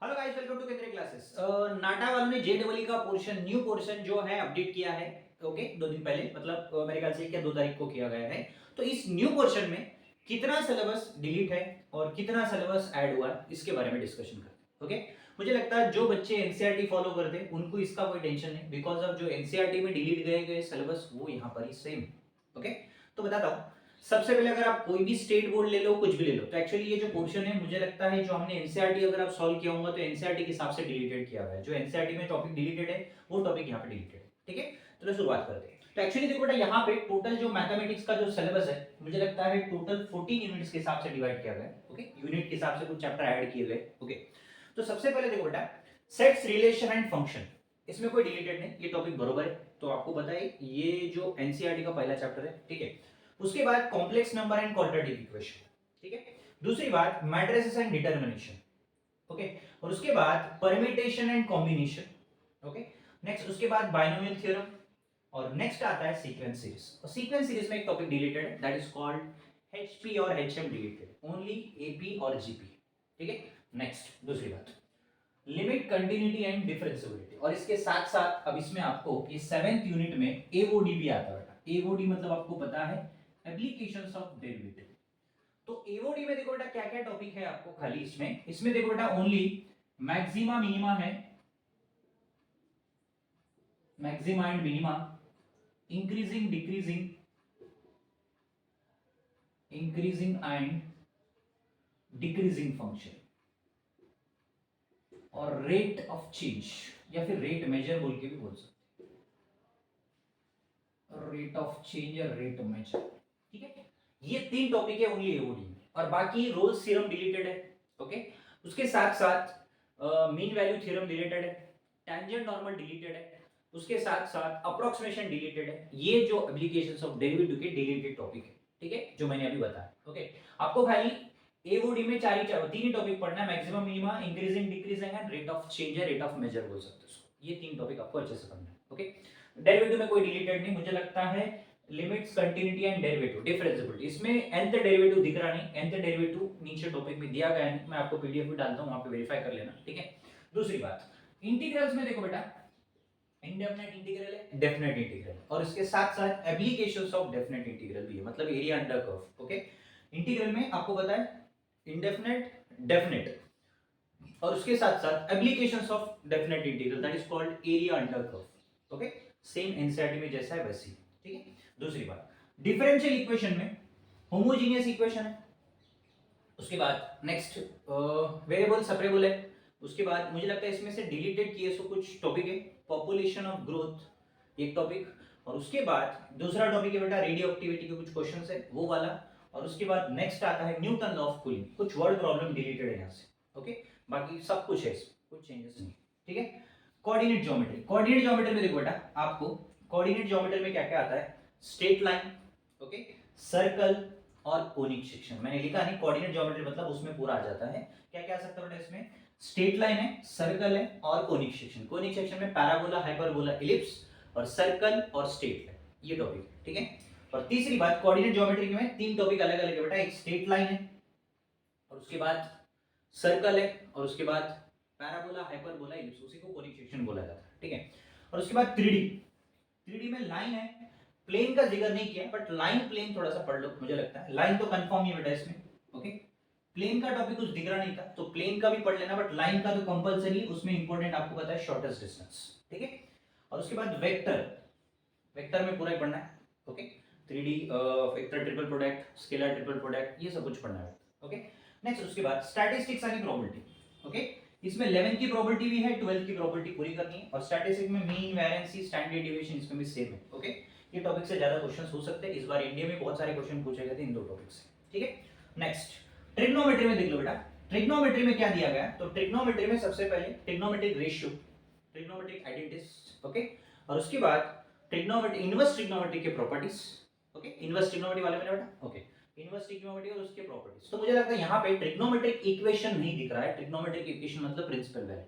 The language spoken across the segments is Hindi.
हेलो गाइस, वेलकम टू केंद्रीय क्लासेस। नाटा वालों ने जेडब्ल्यू का पोर्शन, न्यू पोर्शन जो है अपडेट किया है। ओके, 2 दिन पहले, मतलब मेरे ख्याल से क्या 2 तारीख को किया गया है। तो इस न्यू पोर्शन में कितना सिलेबस डिलीट है और कितना सिलेबस ऐड हुआ है, इसके बारे में डिस्कशन करते हैं। ओके, मुझे लगता है जो बच्चे एनसीईआरटी फॉलो करते हैं उनको इसका कोई टेंशन नहीं, बिकॉज ऑफ जो एनसीईआरटी में डिलीट गए सिलेबस वो यहाँ पर ही सेम। ओके, तो बताता हूँ। सबसे पहले अगर आप कोई भी स्टेट बोर्ड ले लो, कुछ भी ले लो, तो एक्चुअली ये जो पोर्शन है मुझे लगता है जो हमने एनसीईआरटी अगर आप सॉल्व किया होगा तो एनसीईआरटी के हिसाब से डिलीटेड किया गया है। जो एनसीईआरटी में टॉपिक डिलीटेड है वो टॉपिक यहाँ पे डिलीटेड है। ठीक है, तो शुरुआत करते हैं। तो एक्चुअली देखो बेटा, यहाँ पे टोटल जो मैथमेटिक्स का जो सिलेबस है मुझे लगता है टोटल 14 यूनिट्स के हिसाब से डिवाइड किया गया है। ओके, यूनिट के हिसाब से कुछ चैप्टर ऐड किए गए। ओके, तो सबसे पहले देखो बेटा, सेट्स, रिलेशन एंड फंक्शन, इसमें कोई डिलीटेड नहीं, ये टॉपिक बरोबर है। तो आपको पता है ये जो एनसीईआरटी का पहला चैप्टर है। ठीक है, उसके बाद complex number and quadratic equation. ठीक है, दूसरी बात मैट्रिसेस एंड डिटरमिनेशन। ओके, और उसके बाद permutation and combination. Okay, next उसके बाद बाइनोमियल थ्योरम, और नेक्स्ट आता है सीक्वेंस सीरीज। और सीक्वेंस सीरीज में एक टॉपिक डिलीटेड है, दैट इज कॉल्ड एचपी और एचएम डिलीटेड, ओनली एपी और जीपी। ठीक है, नेक्स्ट दूसरी बात लिमिट, कंटिन्यूटी एंड डिफरेंशिएबिलिटी। और इसके साथ साथ अब इसमें आपको इस 7th यूनिट में एओडी भी आता है। एओडी मतलब आपको पता है एप्लीकेशंस ऑफ डेरिवेटिव। तो एओडी में देखो बेटा क्या क्या टॉपिक है आपको खाली इसमें देखो बेटा ओनली मैक्सिमा मिनिमा है, maxima and minima, increasing decreasing, increasing and decreasing function, और रेट ऑफ चेंज या फिर रेट मेजर बोल के भी बोल सकते हैं, रेट ऑफ चेंज या रेट मेजर। ठीक है, ये 3 टॉपिक है ओनली एओडी में, और बाकी रोल्स थ्योरम डिलीटेड है। ओके, उसके साथ साथ मीन वैल्यू थ्योरम डिलीटेड है, टेंजेंट नॉर्मल डिलीटेड है, उसके साथ साथ अप्रोक्सीमेशन डिलीटेड है। ये जो एप्लीकेशंस ऑफ डेरिवेटिव के डिलीटेड टॉपिक है। ठीक है, जो मैंने अभी बताया। ओके, आपको खाली एओडी में 3 ही टॉपिक पढ़ना है, maximum minima, increasing decreasing and rate of change या रेट ऑफ मेजर बोल सकते हो उसको। ये 3 टॉपिक आपको अच्छे से पढ़ना है। ओके, डेरिवेटिव में कोई डिलीटेड नहीं, मुझे लगता है limits, continuity and derivative, differentiability, इसमें nth डेरिवेटिव दिख रहा नहीं, nth डेरिवेटिव नीचे टॉपिक में दिया गया है, मैं आपको पीडीएफ भी डालता हूं, वहां पे वेरीफाई कर लेना। ठीक है, दूसरी बात इंटीग्रल्स में देखो बेटा, इंडेफिनेट इंटीग्रल है, डेफिनेट इंटीग्रल, और इसके साथ साथ एप्लीकेशंस ऑफ डेफिनेट इंटीग्रल भी है, मतलब area under curve. Okay, integral में आपको पता है इंडेफिनेट, डेफिनेट, और उसके साथ साथ applications of definite integral, that is called area under curve. Okay, same NCERT में जैसा है वैसे ही। ठीक है, दूसरी बात डिफरेंशियल इक्वेशन में होमोजीनियस इक्वेशन है, उसके बाद नेक्स्ट वेरिएबल सेपरेबल है, उसके बाद मुझे लगता है इसमें से डिलीटेड किए सो कुछ टॉपिक है, पॉपुलेशन ऑफ ग्रोथ एक टॉपिक, और उसके बाद दूसरा टॉपिक है बेटा रेडियो एक्टिविटी के कुछ क्वेश्चंस है वो वाला, और उसके बाद नेक्स्ट आता है न्यूटन लॉ ऑफ कूलिंग, कुछ वर्ड प्रॉब्लम डिलीटेड है यहाँ से। ओके, बाकी सब कुछ है इसमें, कुछ चेंजेस नहीं। ठीक है, कोऑर्डिनेट ज्योमेट्री, कोऑर्डिनेट ज्योमेट्री में देखो बेटा आपको कोऑर्डिनेट ज्योमेट्री में क्या क्या आता है, स्ट्रेट लाइन, ओके, सर्कल और कोनिक सेक्शन। मैंने लिखा नहीं, कोऑर्डिनेट ज्योमेट्री मतलब उसमें पूरा आ जाता है। क्या क्या आ सकता है बेटा इसमें, स्ट्रेट लाइन है, सर्कल है और कोनिक सेक्शन। कोनिक सेक्शन में पैराबोला, हाइपरबोला, इलिप्स, और सर्कल और स्ट्रेट लाइन, ये टॉपिक। ठीक है, और तीसरी बात कोऑर्डिनेट ज्योमेट्री में 3 टॉपिक अलग अलग है बेटा, एक स्ट्रेट लाइन है, और उसके बाद सर्कल है, और उसके बाद पैराबोला, हाइपरबोला, इलिप्स, उसी को कोनिक सेक्शन बोला जाता है। ठीक है, और उसके बाद 3D में लाइन है, प्लेन का जिक्र नहीं किया, बट लाइन प्लेन थोड़ा सा पढ़ लो, मुझे लगता है लाइन तो कंफर्म ही बेटा इसमें। ओके, प्लेन का टॉपिक कुछ दिख रहा नहीं था, तो प्लेन का भी पढ़ लेना, बट लाइन का तो कंपलसरी है, उसमें इंपॉर्टेंट आपको पता है शॉर्टेस्ट डिस्टेंस। ठीक है, और उसके बाद वेक्टर, वेक्टर में पूरा ही पढ़ना है। Okay, 3D vector triple product, scalar triple product, ये सब कुछ पढ़ना है। ओके, नेक्स्ट उसके बाद स्टैटिस्टिक्स एंड प्रोबेबिलिटी। ओके, इसमें 11th की प्रोबेबिलिटी भी है, 12th की प्रोबेबिलिटी पूरी करनी है, और स्टैटिस्टिक्स में मीन, वेरिएंस, स्टैंडर्ड डेविएशन इसमें भी सेम है। ओके, ये टॉपिक से ज्यादा क्वेश्चंस हो सकते हैं, इस बार इंडिया में बहुत सारे क्वेश्चन पूछे गए थे इन 2 टॉपिक से। ठीक है, नेक्स्ट ट्रिग्नोमेट्री में देख लो बेटा, ट्रिग्नोमेट्री में क्या दिया गया, तो ट्रिग्नोमेट्री में सबसे पहले trigonometric ratio, trigonometric identities, okay, और उसके बाद ट्रिग्नोमेट्री, इनवर्स ट्रिग्नोमेट्री के प्रॉपर्टीज। ओके, इनवर्स ट्रिग्नोमेट्री वाले में बेटा, ओके, इनवर्स ट्रिग्नोमेट्री और उसके प्रॉपर्टीज। तो मुझे लगता है यहाँ पे ट्रिग्नोमेट्रिक इक्वेशन नहीं दिख रहा है, ट्रिग्नोमेट्रिक इक्वेशन मतलब प्रिंसिपल वैल्यू,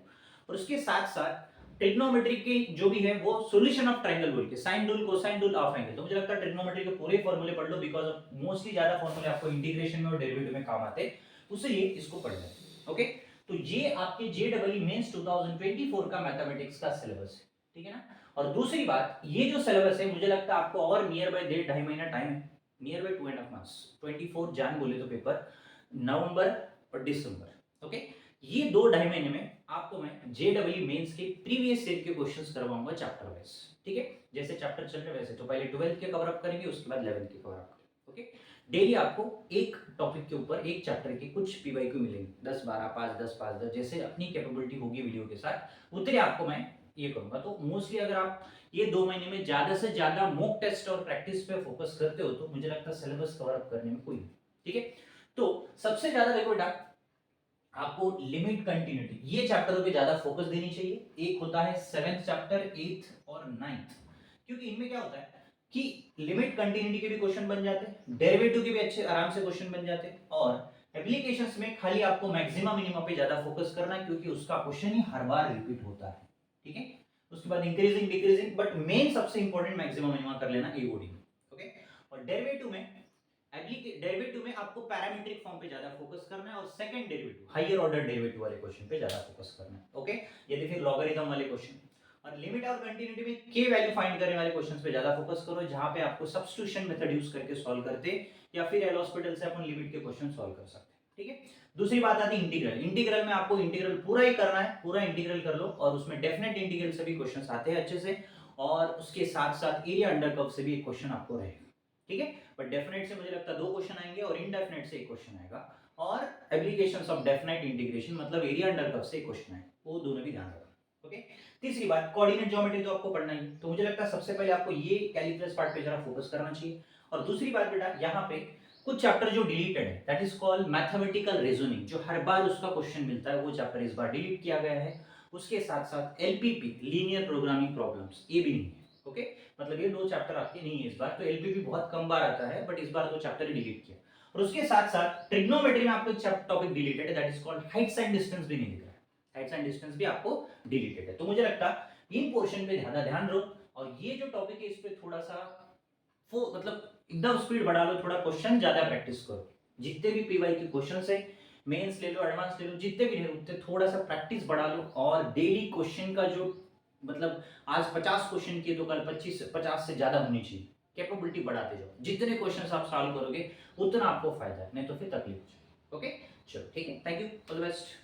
और उसके साथ साथ ट्रिग्नोमेट्री की जो भी है वो सॉल्यूशन ऑफ ट्रायंगल बोल के, sine rule, cosine rule, half angle. तो मुझे लगता है ट्रिग्नोमेट्री के पूरे फॉर्मूले पढ़ लो, बिकॉज़ मोस्टली ज्यादा फॉर्मूले आपको इंटीग्रेशन में और डेरिवेटिव में काम आते हैं, उसलिए इसको पढ़ लें। ओके, तो ये आपके JEE मेंस 2024 का मैथमेटिक्स का सिलेबस है, ठीक है ना। और दूसरी बात, ये जो सिलेबस है मुझे लगता है आपको और नियर बाय 1.5 महीना टाइम है, नियर बाय 2.5 मंथ्स, 24 जन बोले तो पेपर नवंबर और दिसंबर, ओके। ये 2-2.5 महीने में आपको मैं JEE मेंस के प्रीवियस ईयर के क्वेश्चंस करवाऊंगा चैप्टर वाइज, ठीक है। जैसे चैप्टर चल रहे वैसे, तो पहले 12th के कवर अप करेंगे, उसके बाद 11th के कवर अप करेंगे, ओके। डेली आपको एक टॉपिक के ऊपर एक चैप्टर के कुछ पीवाईक्यू मिलेंगे, 10 12 5 10 5 10, जैसे अपनी कैपेबिलिटी होगी वीडियो के साथ उतने आपको मैं ये करूंगा। तो मोस्टली अगर आप ये 2 महीने में ज्यादा से ज्यादा मॉक टेस्ट और प्रैक्टिस पे फोकस करते हो तो मुझे लगता है सिलेबस कवर अप करने में कोई, ठीक है। तो सबसे ज्यादा देखो बेटा, आपको लिमिट कंटिन्यूटी ये चैप्टरों पे ज्यादा फोकस देनी चाहिए। एक होता है 7th चैप्टर, 8th और 9th, क्योंकि इनमें क्या होता है कि लिमिट कंटिन्यूटी के भी क्वेश्चन बन जाते हैं, डेरिवेटिव के भी अच्छे आराम से क्वेश्चन बन जाते हैं, और एप्लीकेशंस में खाली आपको मैक्सिमा मिनिमा पे ज्यादा फोकस करना है, क्योंकि उसका क्वेश्चन ही हर बार रिपीट होता है, ठीक है। उसके बाद इंक्रीजिंग डिक्रीजिंग, बट मेन सबसे इंपॉर्टेंट मैक्सिमा मिनिमा कर लेना एओडी, ओके। और डेरिवेटिव में डेरिवेटिव में आपको पैरामीट्रिक फॉर्म पे ज्यादा फोकस करना है, और second derivative higher order derivative वाले क्वेश्चन पे ज्यादा फोकस करना है, ओके। ये देखिए लॉगरिथम वाले क्वेश्चन, और लिमिट और कंटिन्यूटी में के वैल्यू फाइंड करने वाले क्वेश्चंस पे ज्यादा फोकस करो, जहां पे आपको सब्स्टिट्यूशन मेथड यूज करके सॉल्व करते, या फिर एल हॉस्पिटल से अपन लिमिट के क्वेश्चन सॉल्व कर सकते हैं, ठीक है। दूसरी बात आती है इंटीग्रल। इंटीग्रल में आपको इंटीग्रल पूरा ही करना है, पूरा इंटीग्रल कर लो, और उसमें डेफिनेट इंटीग्रल से भी क्वेश्चंस आते हैं अच्छे से, और उसके साथ साथ एरिया अंडर कर्व से भी एक क्वेश्चन आपको रहेगा, ठीक है। बट डेफिनेट से मुझे लगता है 2 क्वेश्चन आएंगे, और इनडेफिनेट से एक क्वेश्चन आएगा, और एप्लीकेशंस ऑफ डेफिनेट इंटीग्रेशन मतलब एरिया अंडर कर्व से एक क्वेश्चन आएगा, वो दोनों भी ध्यान रखना, ओके। तीसरी बात, कोऑर्डिनेट ज्योमेट्री तो आपको पढ़ना ही है, तो मुझे लगता है सबसे पहले आपको ये कैलिकुलस पार्ट पे जरा फोकस करना चाहिए। और दूसरी बात बेटा, यहाँ पे कुछ चैप्टर जो डिलीटेड है, that is called mathematical reasoning, जो हर बार उसका क्वेश्चन मिलता है, वो चैप्टर इस बार डिलीट किया गया है। उसके साथ साथ एलपीपी लीनियर प्रोग्रामिंग प्रॉब्लम्स, ये भी नहीं है, ओके। मतलब ये 2 चैप्टर आपके नहीं है इस बार, तो एलपीपी बहुत कम बार आता है, बट इस बार 2 चैप्टर डिलीट किया। और उसके साथ साथ ट्रिग्नोमेट्री में आपको एक टॉपिक डिलीटेड है, that is called Heights and distance, भी नहीं दिख रहा है, हाइट्स एंड डिस्टेंस भी आपको डिलीटेड है। तो मुझे लगता है इन पोर्शन पे ज्यादा ध्यान दो, और ये जो टॉपिक है इस पे थोड़ा सा मतलब एकदम स्पीड बढ़ा लो, थोड़ा क्वेश्चन ज्यादा प्रैक्टिस करो। जितने भी पीवाई के क्वेश्चंस है, मेंस ले लो, एडवांस ले लो, जितने भी है उतने थोड़ा सा प्रैक्टिस बढ़ा लो, और डेली क्वेश्चन का जो मतलब आज 50 क्वेश्चन किए तो कल 25-50 से ज्यादा होनी चाहिए, कैपेबिलिटी बढ़ाते जाओ। जितने क्वेश्चंस आप सॉल्व करोगे उतना आपको फायदा है, नहीं तो फिर तकलीफ हो जाएगी, ओके। चलो ठीक है, thank you, all the best.